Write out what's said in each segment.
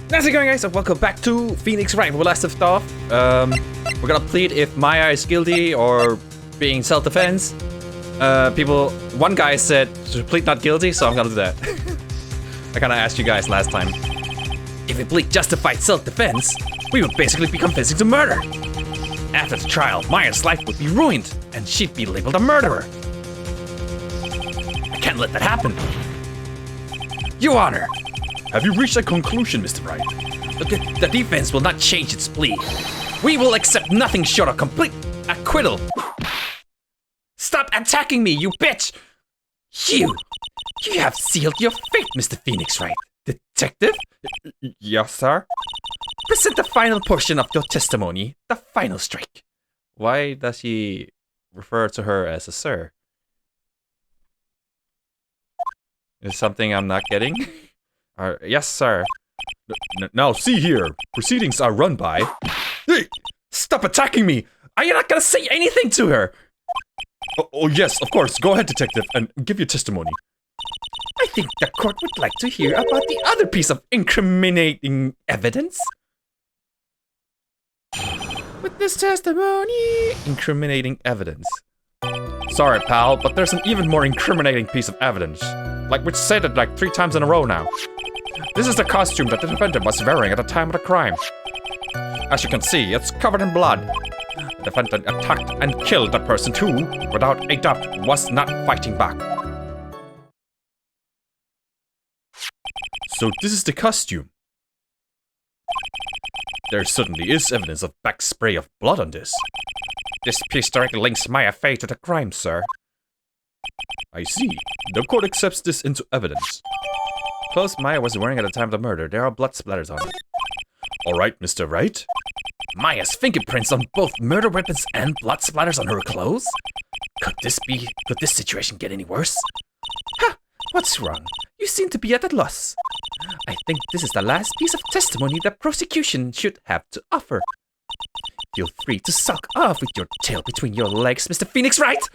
How's it going, guys? And welcome back to Phoenix Wright. Where we last left off, we're gonna plead if Maya is guilty or being self-defense. One guy said to plead not guilty, so I'm gonna do that. I kinda asked you guys last time. If we plead justified self-defense, we would basically be confessing to murder. After the trial, Maya's life would be ruined, and she'd be labeled a murderer. I can't let that happen. Your Honor, have you reached a conclusion, Mr. Wright? The defense will not change its plea. We will accept nothing short of complete acquittal. Stop attacking me, you bitch! You have sealed your fate, Mr. Phoenix Wright. Detective? Yes, sir? Present the final portion of your testimony, the final strike. Why does he refer to her as a sir? Is something I'm not getting? Yes, sir. Now, see here. Proceedings are run by... Hey! Stop attacking me! Are you not gonna say anything to her? Oh, yes, of course. Go ahead, detective, and give your testimony. I think the court would like to hear about the other piece of incriminating evidence. With this testimony... Incriminating evidence. Sorry, pal, but there's an even more incriminating piece of evidence. Like, we said it like 3 times in a row now. This is the costume that the defendant was wearing at the time of the crime. As you can see, it's covered in blood. The defendant attacked and killed the person who, without a doubt, was not fighting back. So this is the costume. There certainly is evidence of back spray of blood on this. This piece directly links Maya Fey to the crime, sir. I see. The court accepts this into evidence. Clothes Maya was wearing at the time of the murder, there are blood splatters on it. Alright, Mr. Wright. Maya's fingerprints on both murder weapons and blood splatters on her clothes? Could this situation get any worse? Ha! What's wrong? You seem to be at a loss. I think this is the last piece of testimony the prosecution should have to offer. Feel free to suck off with your tail between your legs, Mr. Phoenix Wright!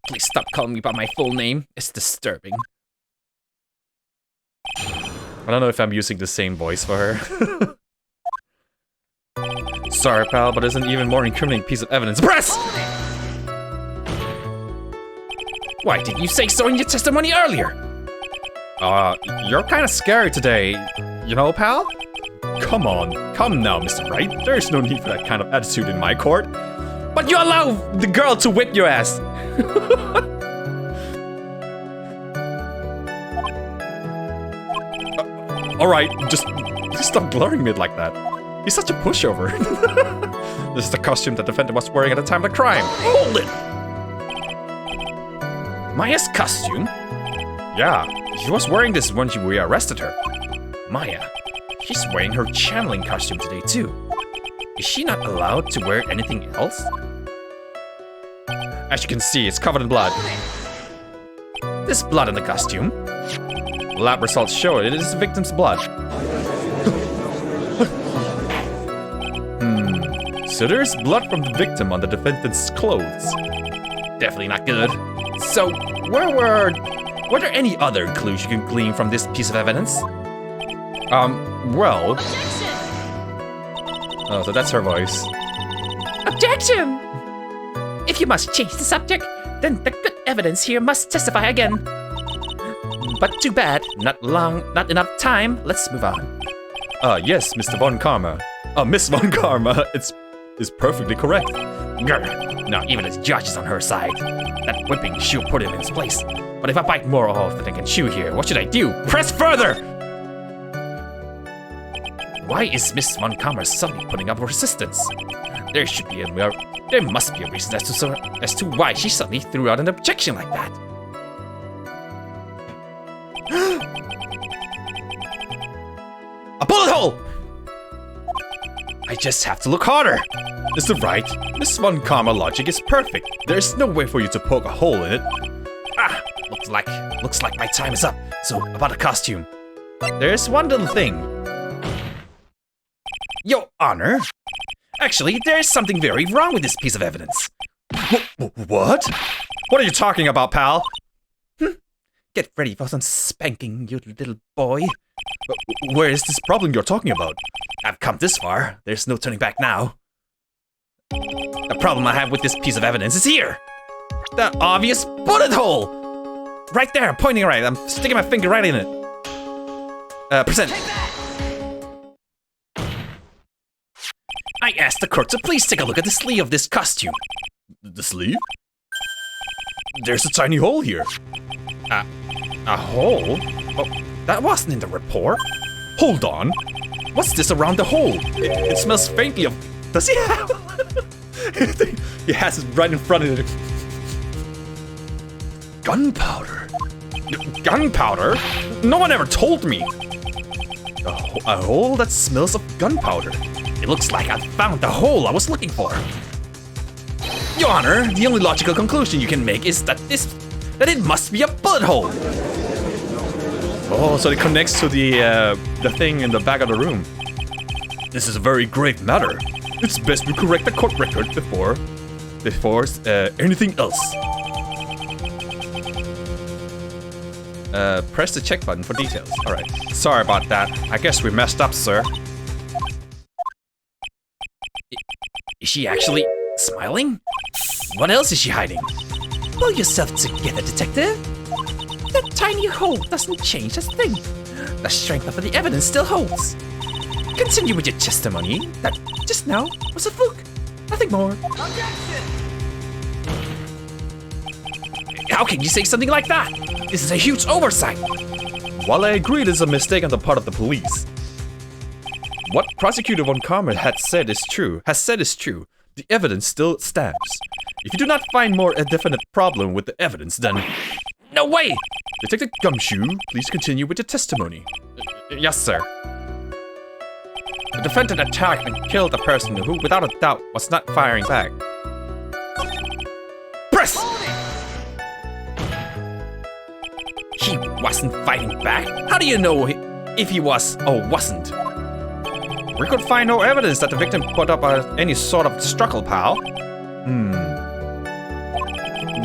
Please stop calling me by my full name. It's disturbing. I don't know if I'm using the same voice for her. Sorry, pal, but there's an even more incriminating piece of evidence. Press! Why didn't you say so in your testimony earlier? You're kind of scary today, you know, pal? Come on, come now, Mr. Wright. There's no need for that kind of attitude in my court. But you allow the girl to whip your ass. Alright, just stop glaring at me like that. He's such a pushover. This is the costume the defendant was wearing at the time of the crime. Hold it! Maya's costume? Yeah, she was wearing this when we arrested her. Maya, she's wearing her channeling costume today too. Is she not allowed to wear anything else? As you can see, it's covered in blood. There's blood in the costume. Lab results show it is the victim's blood. So there's blood from the victim on the defendant's clothes. Definitely not good. So, were there any other clues you can glean from this piece of evidence? Well... Oh, so that's her voice. Objection! If you must change the subject, then the good evidence here must testify again. But too bad, not enough time. Let's move on. Yes, Mr. Von Karma. Miss Von Karma, it's perfectly correct. Grr. Now even the judge is on her side. That whipping should put him in his place. But if I bite more off than I can chew here, what should I do? Press further! Why is Miss Von Karma suddenly putting up resistance? There must be a reason as to why she suddenly threw out an objection like that. A bullet hole! I just have to look harder. Mr. Wright, Miss Von Karma logic is perfect. There's no way for you to poke a hole in it. Looks like my time is up. So, about the costume. There's one little thing. Your Honor, actually, there's something very wrong with this piece of evidence. What? What are you talking about, pal? Get ready for some spanking, you little boy. Where is this problem you're talking about? I've come this far. There's no turning back now. The problem I have with this piece of evidence is here. The obvious bullet hole. Right there, pointing right. I'm sticking my finger right in it. Present. I asked the court to please take a look at the sleeve of this costume. The sleeve? There's a tiny hole here. A hole? Oh, that wasn't in the report. Hold on. What's this around the hole? It smells faintly of... Does he have... He has it right in front of it. Gunpowder. Gunpowder? No one ever told me. A hole that smells of gunpowder. It looks like I found the hole I was looking for. Your Honor, the only logical conclusion you can make is that it must be a bullet hole. Oh, so it connects to the thing in the back of the room. This is a very grave matter. It's best we correct the court record before anything else. Press the check button for details. Alright. Sorry about that. I guess we messed up, sir. Is she actually smiling? What else is she hiding? Pull yourself together, detective. That tiny hole doesn't change a thing. The strength of the evidence still holds. Continue with your testimony. That just now was a fluke. Nothing more. Objection! How can you say something like that? This is a huge oversight. While I agree it is a mistake on the part of the police, what Prosecutor Von Karmer has said is true. The evidence still stands. If you do not find more a definite problem with the evidence, then... No way! Detective Gumshoe, please continue with your testimony. Yes, sir. The defendant attacked and killed a person who, without a doubt, was not firing back. Press! He wasn't fighting back? How do you know if he was or wasn't? We could find no evidence that the victim put up any sort of struggle, pal.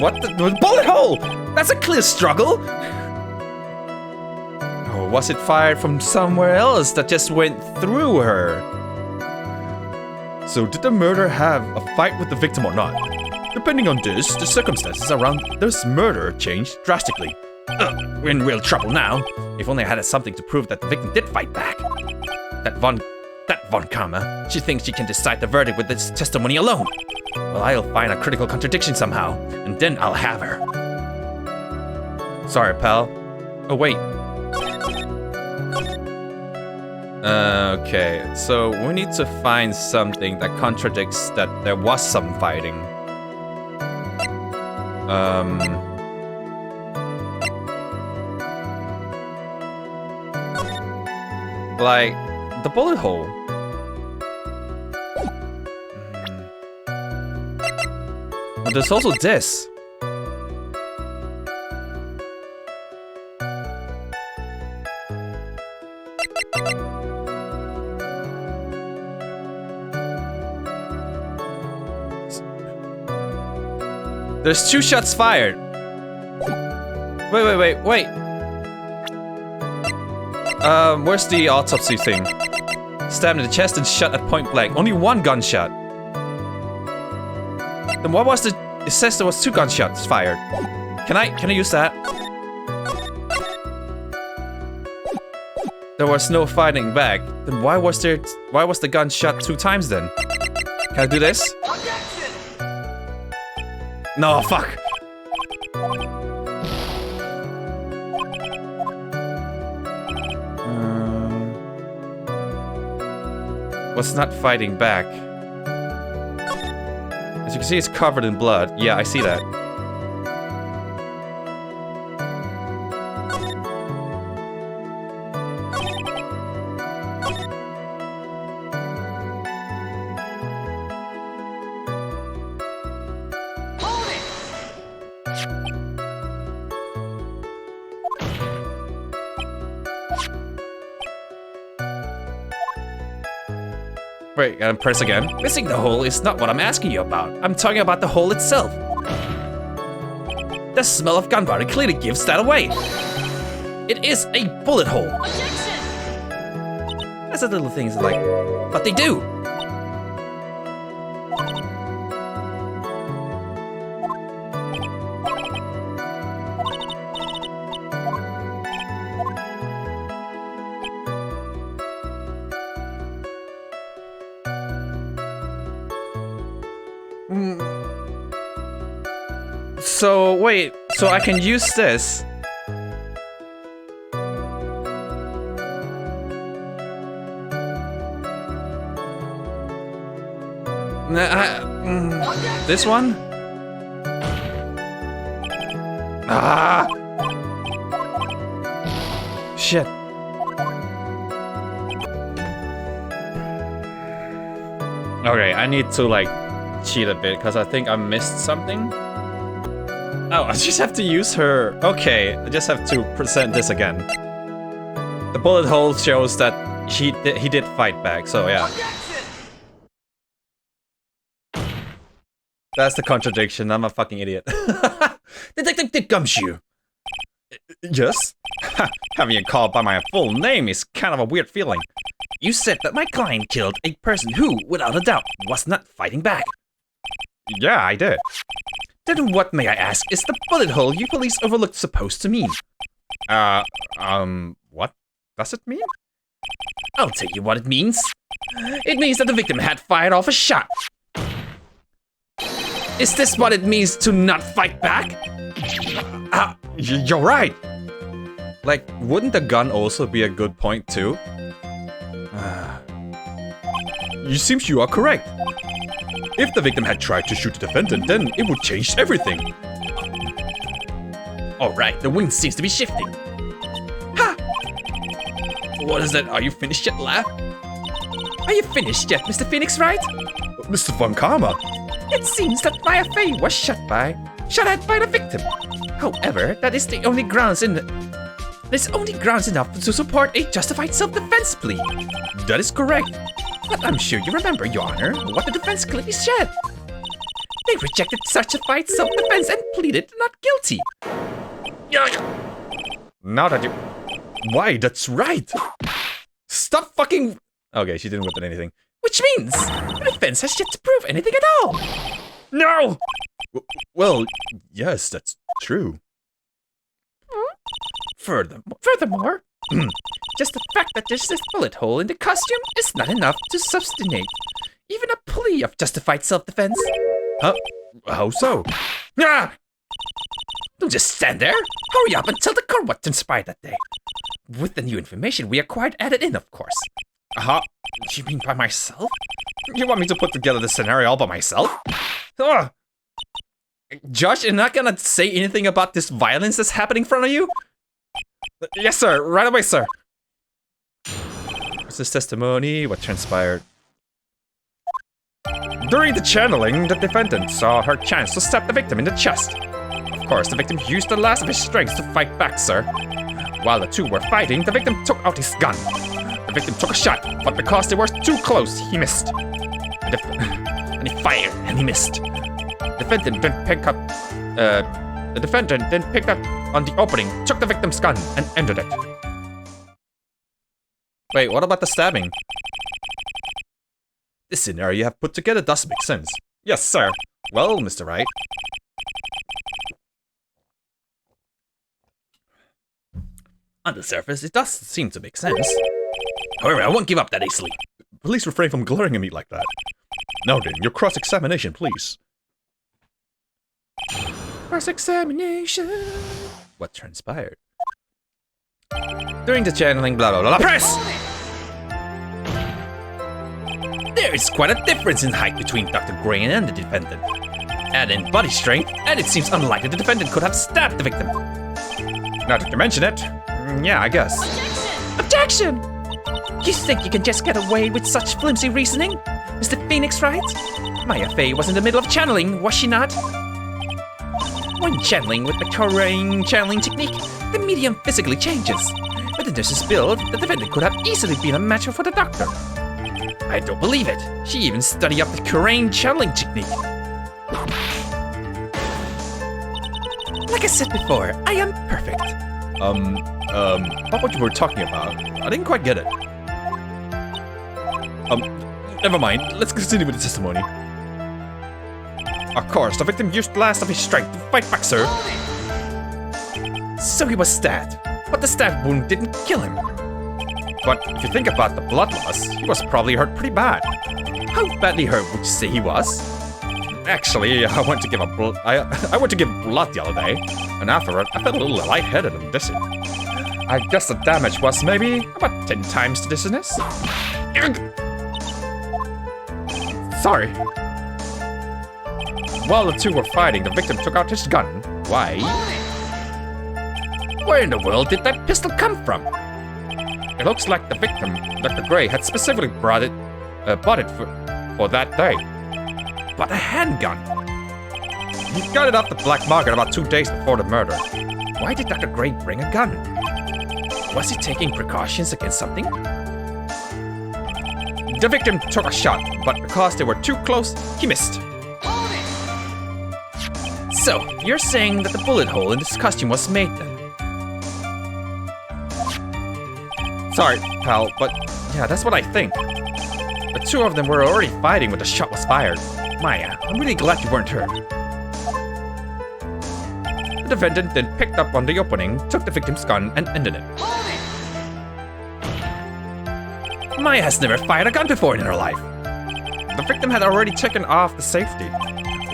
What the bullet hole? That's a clear struggle. Or was it fired from somewhere else that just went through her? So did the murderer have a fight with the victim or not? Depending on this, the circumstances around this murder changed drastically. We're in real trouble now. If only I had something to prove that the victim did fight back. That Von Karmer, she thinks she can decide the verdict with this testimony alone. Well, I'll find a critical contradiction somehow, and then I'll have her. Sorry, pal. Oh, wait. Okay, so we need to find something that contradicts that there was some fighting. Like, the bullet hole. But there's also this. There's 2 shots fired. Wait. Where's the autopsy thing? Stabbed in the chest and shot at point blank. Only 1 gunshot. Then what was the... It says there was 2 gunshots fired. Can I use that? There was no fighting back. Then why was the gun shot 2 times then? Can I do this? No, fuck. Was not fighting back. As you can see, it's covered in blood. Yeah, I see that. Wait, and press again. Missing the hole is not what I'm asking you about. I'm talking about the hole itself. The smell of gunpowder clearly gives that away. It is a bullet hole. Objection! That's the little things like, but they do. So wait, so I can use this. This one? Ah! Shit. Okay, I need to like cheat a bit because I think I missed something. Oh, I just have to use her. Okay, I just have to present this again. The bullet hole shows that he did fight back, so yeah. That's the contradiction. I'm a fucking idiot. Detective Dick Gumshoe. Yes? Having a call by my full name is kind of a weird feeling. You said that my client killed a person who, without a doubt, was not fighting back. Yeah, I did. Then what, may I ask, is the bullet hole you police overlooked supposed to mean? What does it mean? I'll tell you what it means. It means that the victim had fired off a shot. Is this what it means to not fight back? You're right. Like, wouldn't the gun also be a good point too? You seems you are correct. If the victim had tried to shoot the defendant, then it would change everything. Alright, the wind seems to be shifting. Ha! What is that? Are you finished yet, lad? Are you finished yet, Mr. Phoenix, Wright? Mr. Von Karma. It seems that Maya Fey was shot at by the victim. However, that is the only grounds there's only grounds enough to support a justified self-defense plea. That is correct. But I'm sure you remember, Your Honor, what the defense clearly said. They rejected justified self-defense and pleaded not guilty. Now that you... Why, that's right. Stop fucking... Okay, she didn't whip at anything. Which means the defense has yet to prove anything at all. No! Well, yes, that's true. Furthermore, just the fact that there's this bullet hole in the costume is not enough to substantiate even a plea of justified self-defense. How so? Ah! Don't just stand there. Hurry up and tell the court what transpired that day. With the new information we acquired added in, of course. You mean by myself? You want me to put together the scenario all by myself? Josh, you're not gonna say anything about this violence that's happening in front of you? Yes, sir. Right away, sir. What's this testimony? What transpired? During the channeling, the defendant saw her chance to stab the victim in the chest. Of course, the victim used the last of his strength to fight back, sir. While the two were fighting, the victim took out his gun. The victim took a shot, but because they were too close, he missed. And he fired, and he missed. The defendant then picked up on the opening, took the victim's gun, and ended it. Wait, what about the stabbing? This scenario you have put together does make sense. Yes, sir. Well, Mr. Wright. On the surface, it does seem to make sense. However, I won't give up that easily. Please refrain from glaring at me like that. Now then, your cross-examination, please. Cross-examination. What transpired? During the channeling, blah blah blah. Press! There is quite a difference in height between Dr. Gray and the defendant. Add in body strength, and it seems unlikely the defendant could have stabbed the victim. Now that you mention it, yeah, I guess. Objection! You think you can just get away with such flimsy reasoning? Mr. Phoenix, right? Maya Fey was in the middle of channeling, was she not? When channeling with the Korean channeling technique, the medium physically changes. With the nurse's build, the defendant could have easily been a match for the doctor. I don't believe it. She even studied up the Korean channeling technique. Like I said before, I am perfect. About what you were talking about. I didn't quite get it. Never mind. Let's continue with the testimony. Of course, the victim used the last of his strength to fight back, sir. So he was stabbed, but the stab wound didn't kill him. But if you think about the blood loss, he was probably hurt pretty bad. How badly hurt would you say he was? Actually, I went to give blood the other day, and afterward, I felt a little lightheaded and dizzy. I guess the damage was maybe about 10 times the dizziness. Sorry. While the two were fighting, the victim took out his gun. Why? Where in the world did that pistol come from? It looks like the victim, Dr. Gray, had specifically bought it for that day. But a handgun. He got it off the black market about 2 days before the murder. Why did Dr. Gray bring a gun? Was he taking precautions against something? The victim took a shot, but because they were too close, he missed. So, you're saying that the bullet hole in this costume was made then? Sorry, pal, but yeah, that's what I think. The two of them were already fighting when the shot was fired. Maya, I'm really glad you weren't hurt. The defendant then picked up on the opening, took the victim's gun, and ended it. Maya has never fired a gun before in her life. The victim had already taken off the safety.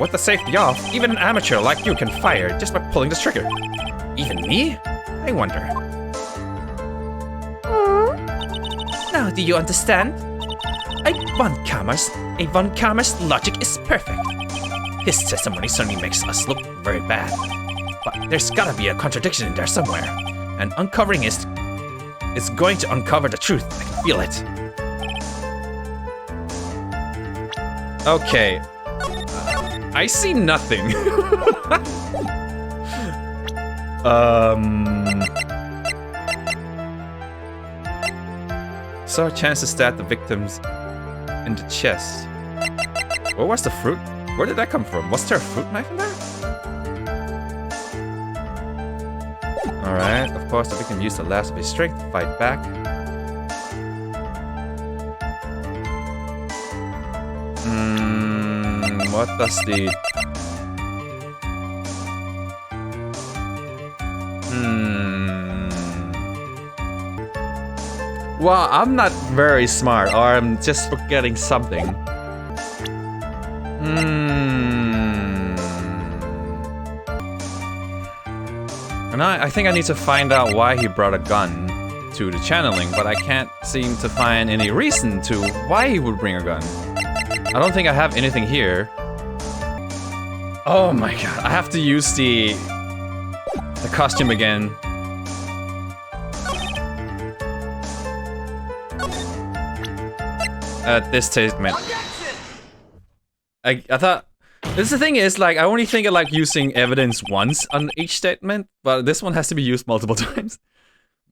With the safety off, even an amateur like you can fire just by pulling the trigger. Even me? I wonder. Now do you understand? A von Kammer's logic is perfect. His testimony certainly makes us look very bad. But there's gotta be a contradiction in there somewhere. And uncovering is going to uncover the truth. I can feel it. Okay. I see nothing. Saw chances that the victims in the chest. What was the fruit? Where did that come from? Was there a fruit knife in there? Alright, of course the victim used the last of his strength to fight back. What does the... Well, I'm not very smart, or I'm just forgetting something. And I think I need to find out why he brought a gun to the channeling, but I can't seem to find any reason to why he would bring a gun. I don't think I have anything here. Oh my god, I have to use the costume again. This statement. I thought... The thing is, like, I only think of, like, using evidence once on each statement, but this one has to be used multiple times.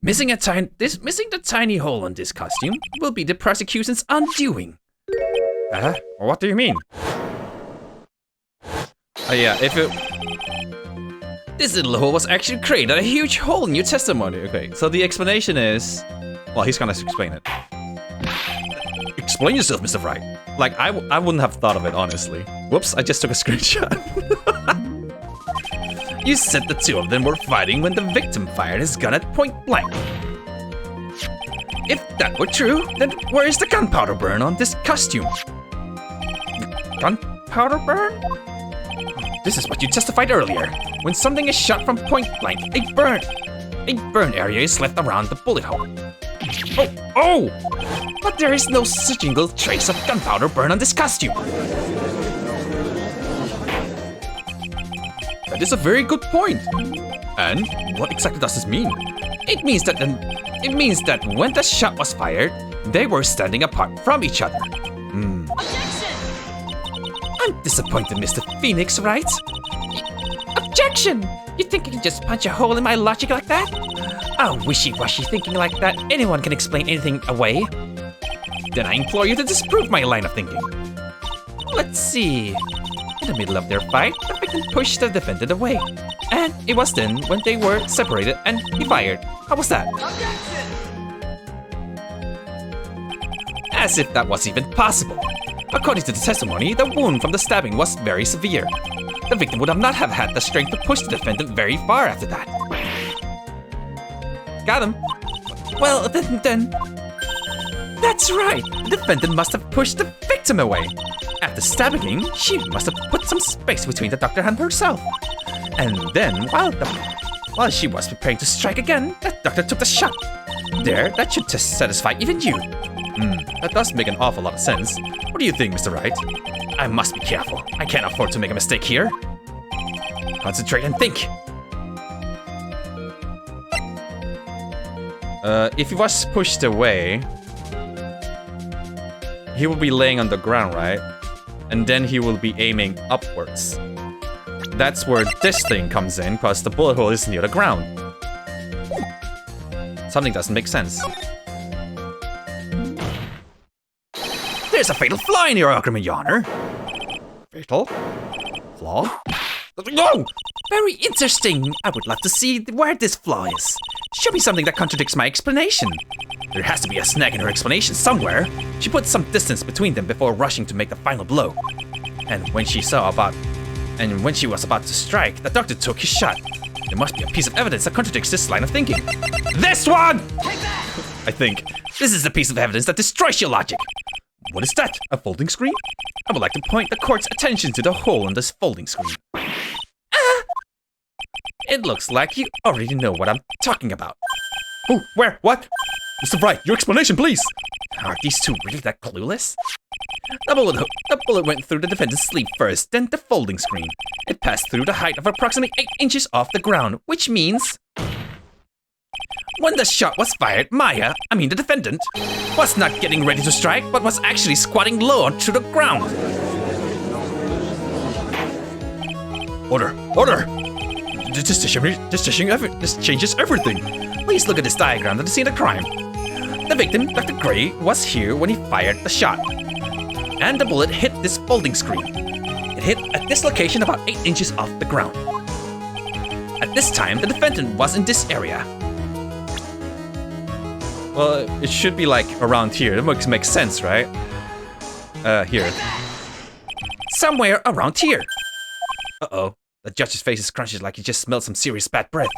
Missing the tiny hole on this costume will be the prosecution's undoing. What do you mean? Yeah, if it... This little hole was actually created a huge hole in your testimony. Okay, so the explanation is... Well, he's gonna explain it. Explain yourself, Mr. Wright. Like, I wouldn't have thought of it, honestly. Whoops, I just took a screenshot. You said the two of them were fighting when the victim fired his gun at point blank. If that were true, then where is the gunpowder burn on this costume? Gunpowder burn? This is what you testified earlier. When something is shot from point blank, a burn area is left around the bullet hole. Oh! But there is no single trace of gunpowder burn on this costume. That is a very good point. And what exactly does this mean? It means that when the shot was fired, they were standing apart from each other. Objection! I'm disappointed, Mr. Phoenix, right? Objection! You think you can just punch a hole in my logic like that? Oh, wishy-washy thinking like that. Anyone can explain anything away. Then I implore you to disprove my line of thinking. Let's see. In the middle of their fight, the victim pushed the defendant away. And it was then when they were separated and he fired. How was that? As if that was even possible. According to the testimony, the wound from the stabbing was very severe. The victim would not have had the strength to push the defendant very far after that. Got him. Well, then... That's right! The defendant must have pushed the victim away. After stabbing, she must have put some space between the doctor and herself. And then, while she was preparing to strike again, the doctor took the shot. There, that should just satisfy even you. That does make an awful lot of sense. What do you think, Mr. Wright? I must be careful. I can't afford to make a mistake here. Concentrate and think. If he was pushed away, he will be laying on the ground, right? And then he will be aiming upwards. That's where this thing comes in, because the bullet hole is near the ground. Something doesn't make sense. There's a fatal flaw in your argument, Your Honor. Fatal? Flaw? No! Very interesting. I would love to see where this flaw is. Show me something that contradicts my explanation. There has to be a snag in her explanation somewhere. She put some distance between them before rushing to make the final blow. And when she was about to strike, the doctor took his shot. There must be a piece of evidence that contradicts this line of thinking. This one! I think this is the piece of evidence that destroys your logic. What is that? A folding screen? I would like to point the court's attention to the hole in this folding screen. It looks like you already know what I'm talking about. Who? Where? What? Mr. Wright, your explanation, please! Are these two really that clueless? The bullet went through the defendant's sleeve first, then the folding screen. It passed through the height of approximately 8 inches off the ground, which means... When the shot was fired, the defendant, was not getting ready to strike, but was actually squatting low onto the ground. Order! Order! This changes everything. Please look at this diagram of the scene of crime. The victim, Dr. Gray, was here when he fired the shot. And the bullet hit this folding screen. It hit at this location about 8 inches off the ground. At this time, the defendant was in this area. Well, it should be like around here. That makes sense, right? Here. Somewhere around here. Uh-oh. The judge's face is crunched like he just smelled some serious bad breath.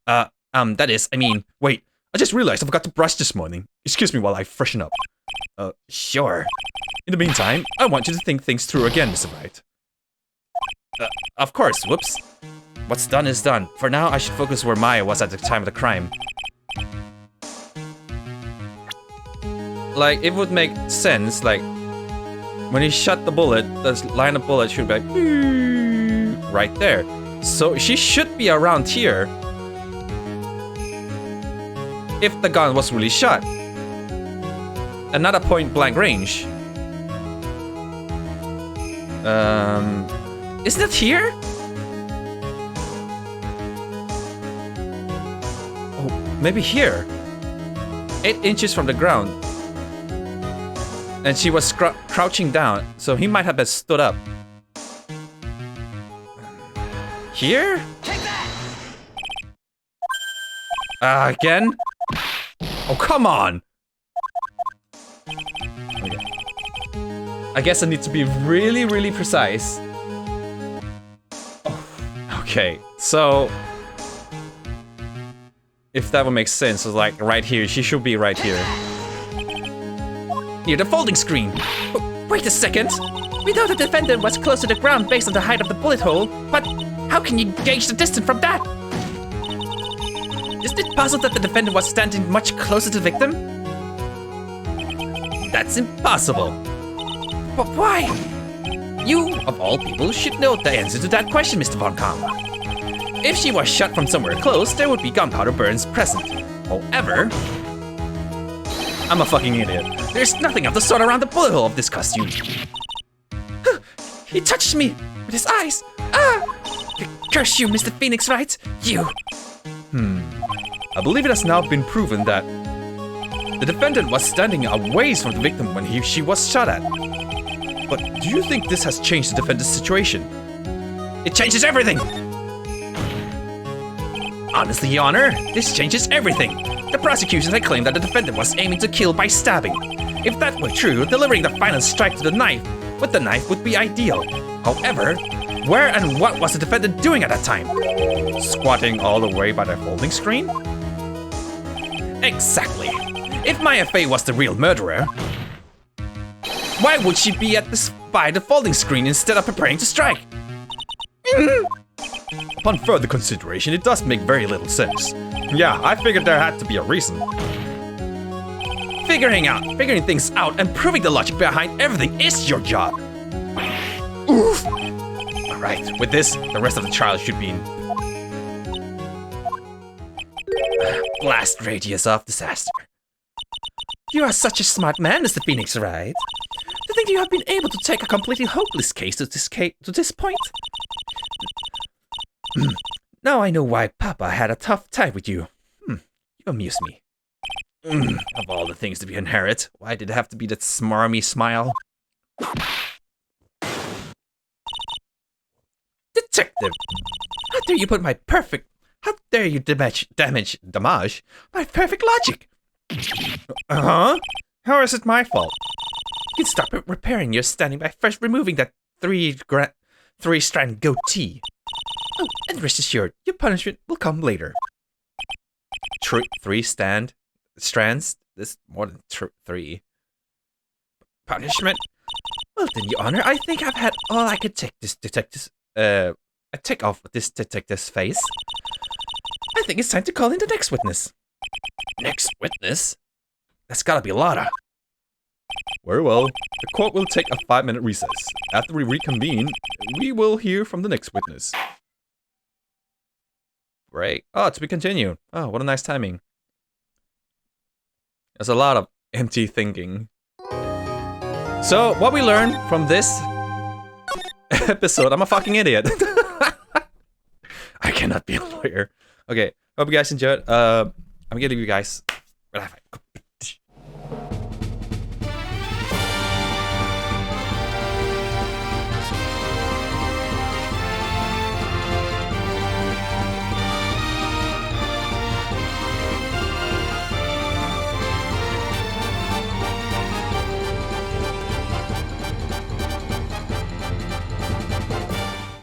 Wait. I just realized I forgot to brush this morning. Excuse me while I freshen up. Sure. In the meantime, I want you to think things through again, Mr. Wright. Of course, whoops. What's done is done. For now, I should focus where Maya was at the time of the crime. Like, it would make sense, like, when he shot the bullet, the line of bullet should be like, right there. So she should be around here if the gun was really shot. And not a point blank range. Isn't it here? Oh, maybe here. 8 inches from the ground. And she was crouching down, so he might have been stood up. Here? Take that! Again? Oh, come on! Okay. I guess I need to be really, really precise. Oh, okay, so... if that would make sense, it's like right here. She should be right here. Near the folding screen. Wait a second. We know the defendant was close to the ground based on the height of the bullet hole, but how can you gauge the distance from that? Isn't it possible that the defendant was standing much closer to the victim? That's impossible. But why? You, of all people, should know the answer to that question, Mr. Von Kamm. If she was shot from somewhere close, there would be gunpowder burns present. However, I'm a fucking idiot. There's nothing of the sort around the bullet hole of this costume. He touched me with his eyes. Curse you, Mr. Phoenix Wright. You. I believe it has now been proven that the defendant was standing a ways from the victim when she was shot at. But do you think this has changed the defendant's situation? It changes everything! Honestly, Your Honor, this changes everything. The prosecution had claimed that the defendant was aiming to kill by stabbing. If that were true, delivering the final strike to the knife with the knife would be ideal. However, where and what was the defendant doing at that time? Squatting all the way by the folding screen? Exactly. If Maya Fey was the real murderer, why would she be by the folding screen instead of preparing to strike? Upon further consideration, it does make very little sense. Yeah, I figured there had to be a reason. Figuring things out and proving the logic behind everything is your job. Oof. Alright, with this, the rest of the trial should be in blast radius of disaster. You are such a smart man, Mr. Phoenix, right? To think you have been able to take a completely hopeless case to this point? Now I know why Papa had a tough time with you. You amuse me. Of all the things to inherit, why did it have to be that smarmy smile? Detective! How dare you put my perfect... How dare you damage my perfect logic? How is it my fault? You can start repairing your standing by first removing that three-strand goatee. Oh, and rest assured, your punishment will come later. Three strands? This more than three. Punishment? Well then, Your Honor, I think I've had all I could take off this detective's face. I think it's time to call in the next witness. Next witness? That's gotta be Lara. Very well. The court will take a 5-minute recess. After we reconvene, we will hear from the next witness. Great. Oh, to be continued. Oh, what a nice timing. There's a lot of empty thinking. So, what we learned from this episode, I'm a fucking idiot. I cannot be a lawyer. Okay, hope you guys enjoyed. I'm gonna leave you guys.